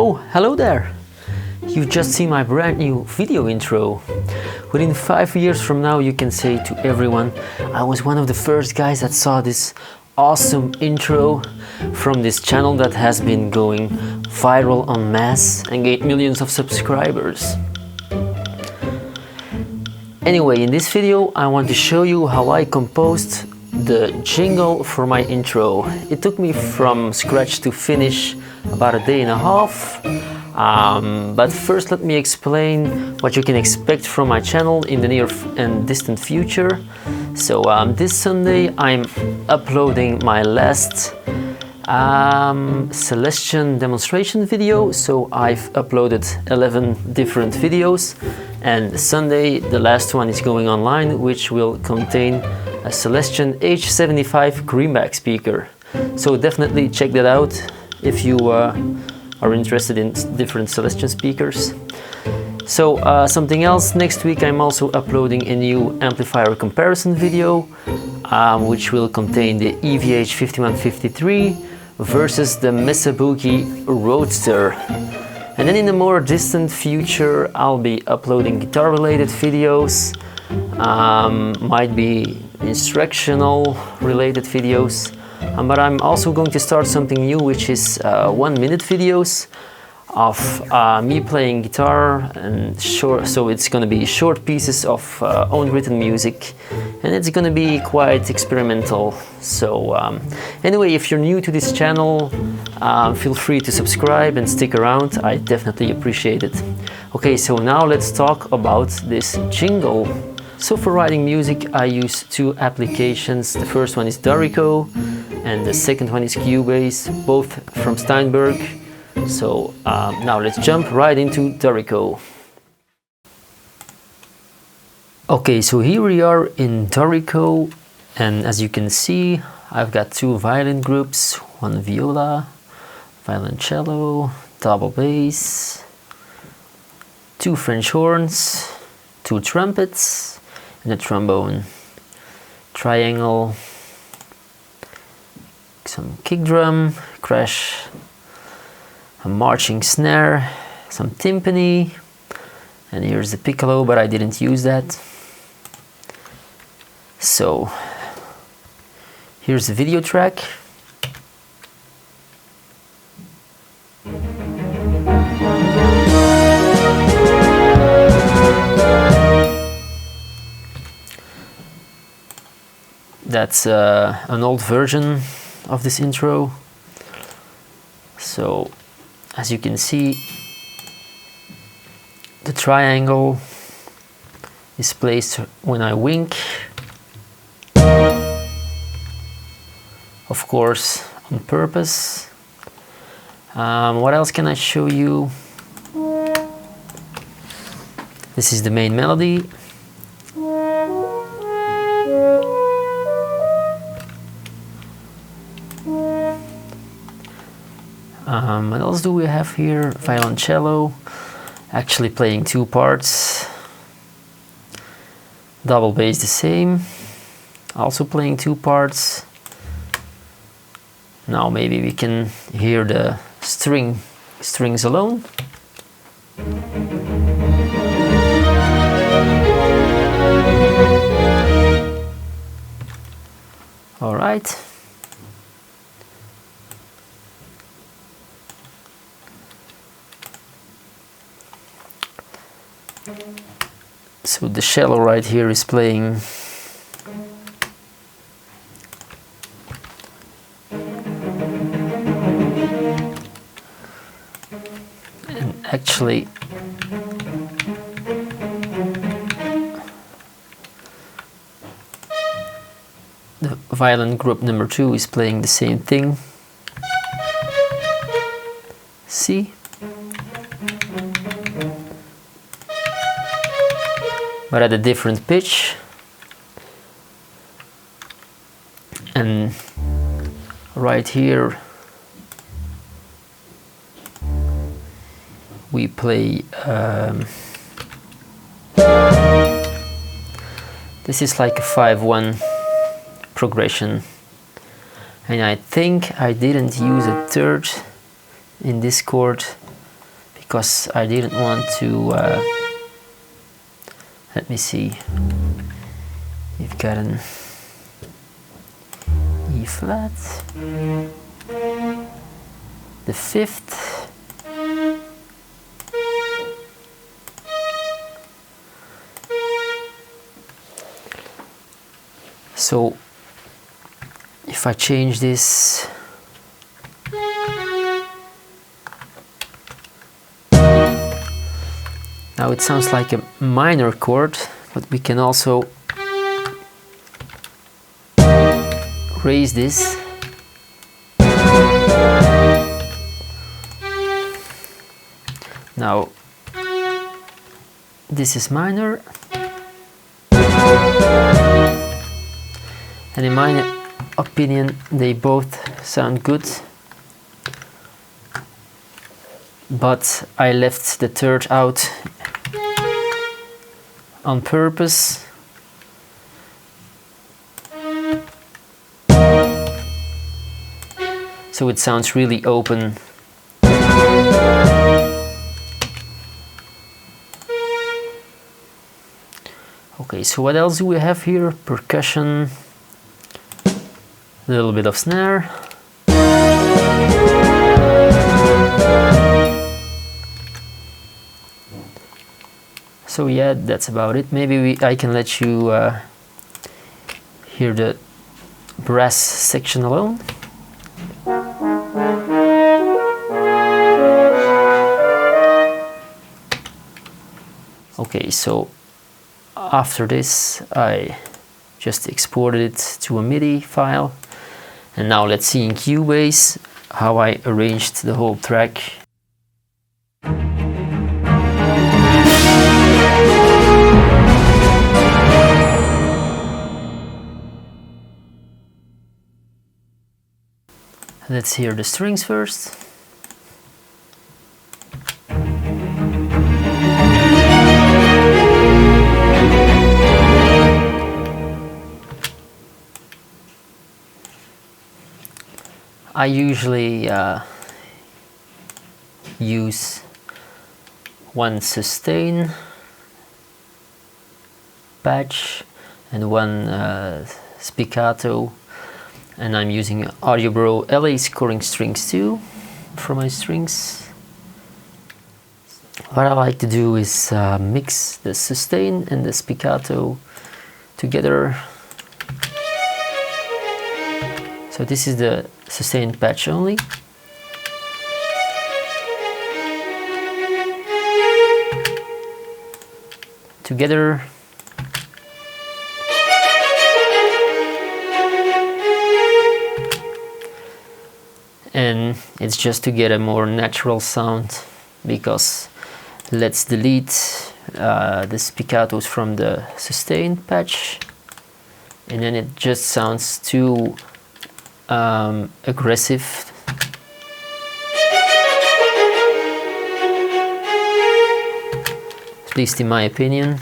Oh, hello there! You've just seen my brand new video intro. Within 5 years from now you can say to everyone, I was one of the first guys that saw this awesome intro from this channel that has been going viral en masse and gained millions of subscribers. Anyway, in this video I want to show you how I composed the jingle for my intro. It took me from scratch to finish about a day and a half. But first let me explain what you can expect from my channel in the near and distant future. So this Sunday I'm uploading my last Celestion demonstration video. So I've uploaded 11 different videos, and Sunday the last one is going online, which will contain a Celestion H75 greenback speaker. So definitely check that out if you are interested in different Celestion speakers. So something else, next week I'm also uploading a new amplifier comparison video, which will contain the EVH 5153 versus the Mitsubishi Roadster. And then in the more distant future I'll be uploading guitar related videos, might be instructional related videos. But I'm also going to start something new, which is 1-minute videos of me playing guitar, and so it's going to be short pieces of own written music, and it's going to be quite experimental. So anyway, if you're new to this channel, feel free to subscribe and stick around. I definitely appreciate it. Okay, so now let's talk about this jingle. So for writing music I use two applications. The first one is Dorico and the second one is Cubase, both from Steinberg. So now let's jump right into Dorico. Okay, so here we are in Dorico, and as you can see I've got two violin groups, one viola, violoncello, double bass, two French horns, two trumpets, and a trombone, triangle, some kick drum, crash, a marching snare, some timpani, and here's the piccolo, but I didn't use that. So here's the video track. That's an old version of this intro. So as you can see, the triangle is placed when I wink, of course on purpose. What else can I show you? This is the main melody. What else do we have here? Violoncello, actually playing two parts. Double bass the same, also playing two parts. Now maybe we can hear the strings alone. All right. So the cello right here is playing. And actually the violin group number 2 is playing the same thing. See? But at a different pitch. And right here we play this is like a 5-1 progression, and I think I didn't use a third in this chord, because I didn't want to, let me see, you've got an E flat, the 5th, so if I change this, now it sounds like a minor chord, but we can also raise this. Now this is minor, and in my opinion they both sound good, but I left the 3rd out on purpose. So it sounds really open. Okay, so what else do we have here? Percussion, a little bit of snare. So yeah, that's about it. Maybe I can let you hear the brass section alone. Okay, so after this I just exported it to a MIDI file, and now let's see in Cubase how I arranged the whole track. Let's hear the strings first. I usually use one sustain patch and one spiccato, and I'm using Audiobro LA scoring strings too for my strings. What I like to do is mix the sustain and the spiccato together. So this is the sustain patch only. Together. And it's just to get a more natural sound, because let's delete the spiccatos from the sustain patch, and then it just sounds too aggressive. At least in my opinion.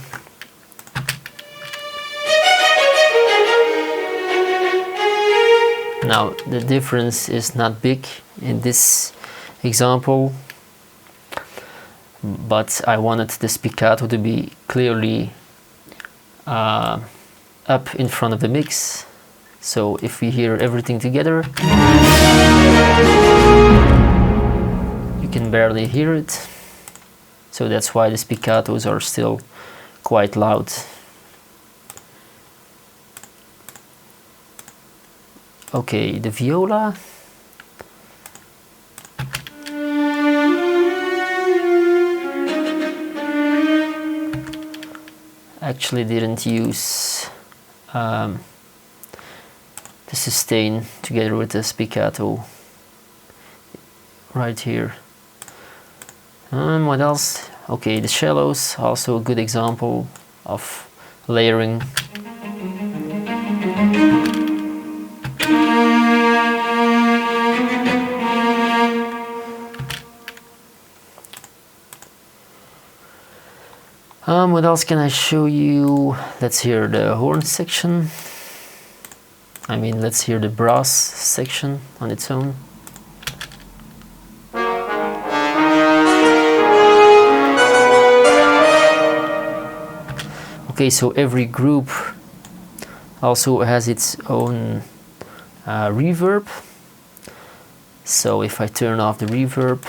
Now the difference is not big in this example, but I wanted the spiccato to be clearly up in front of the mix. So if we hear everything together, you can barely hear it. So that's why the spiccatos are still quite loud. Okay, the viola. Actually didn't use the sustain together with the spiccato right here. What else? Okay, the shallows, also a good example of layering. What else can I show you? Let's hear the horn section. I mean, let's hear the brass section on its own. Okay, so every group also has its own reverb. So if I turn off the reverb,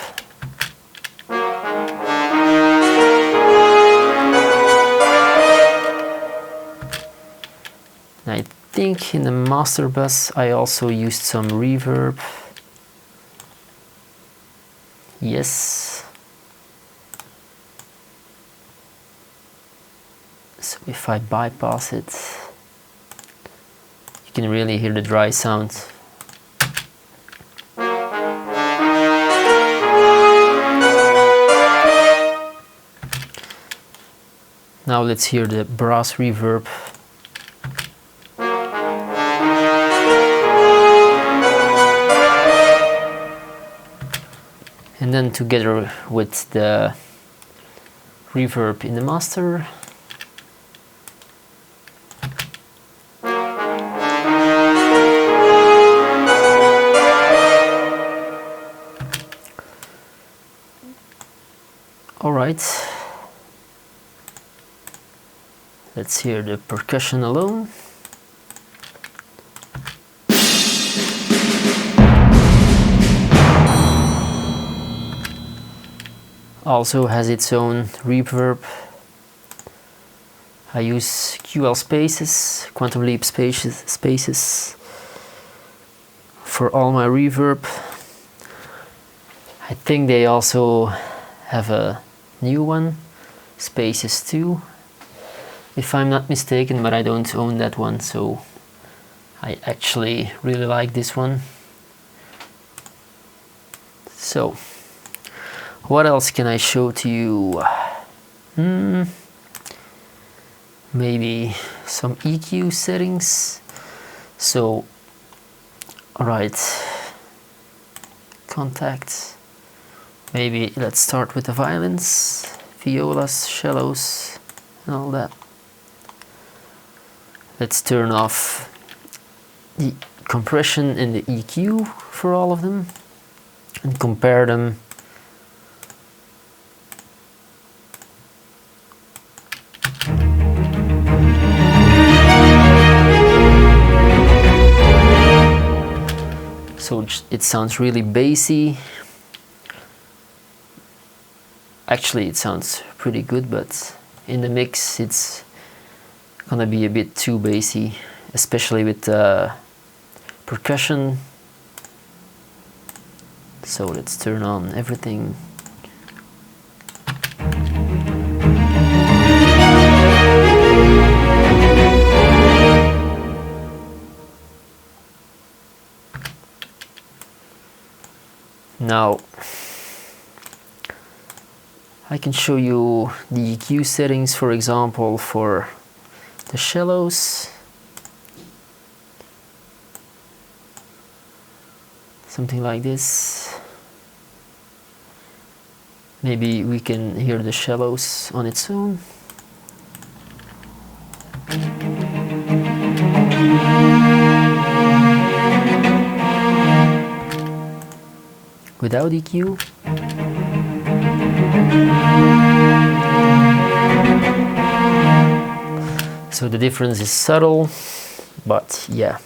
I think in the master bus I also used some reverb. Yes. So if I bypass it, you can really hear the dry sound. Now let's hear the brass reverb. And then together with the reverb in the master. All right. Let's hear the percussion alone. Also has its own reverb. I use QL spaces, quantum leap spaces for all my reverb. I think they also have a new one, Spaces 2, if I'm not mistaken, but I don't own that one, so I actually really like this one. So what else can I show to you? Maybe some EQ settings. So, alright, contacts. Maybe let's start with the violins, violas, cellos, and all that. Let's turn off the compression and the EQ for all of them and compare them. So it sounds really bassy. Actually, it sounds pretty good, but in the mix it's gonna be a bit too bassy, especially with percussion. So let's turn on everything. Now I can show you the EQ settings, for example, for the cellos. Something like this. Maybe we can hear the cellos on its own. Without EQ. So the difference is subtle, but yeah,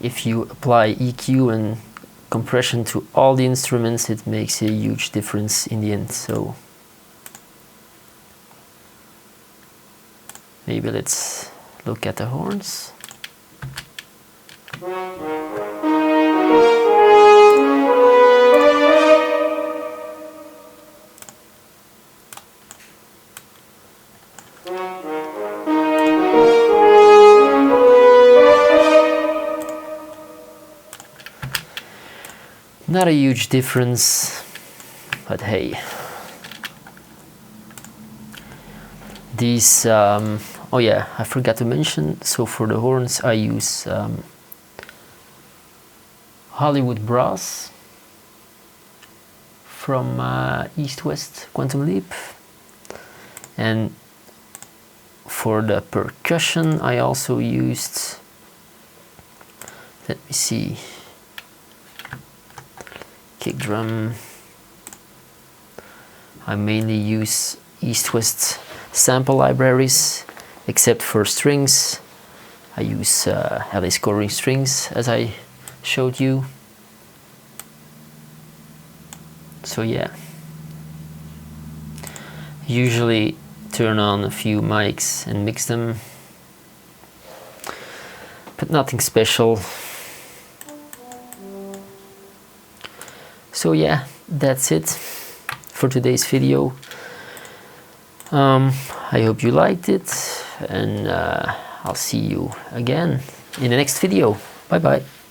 if you apply EQ and compression to all the instruments, it makes a huge difference in the end. So maybe let's look at the horns. Not a huge difference, but hey. These, oh yeah, I forgot to mention, so for the horns I use Hollywood Brass from East West Quantum Leap. And for the percussion I also used, let me see, kick drum. I mainly use East West sample libraries, except for strings. I use LA scoring strings as I showed you. So yeah, usually turn on a few mics and mix them, but nothing special. So yeah, that's it for today's video. I hope you liked it, and I'll see you again in the next video. Bye bye.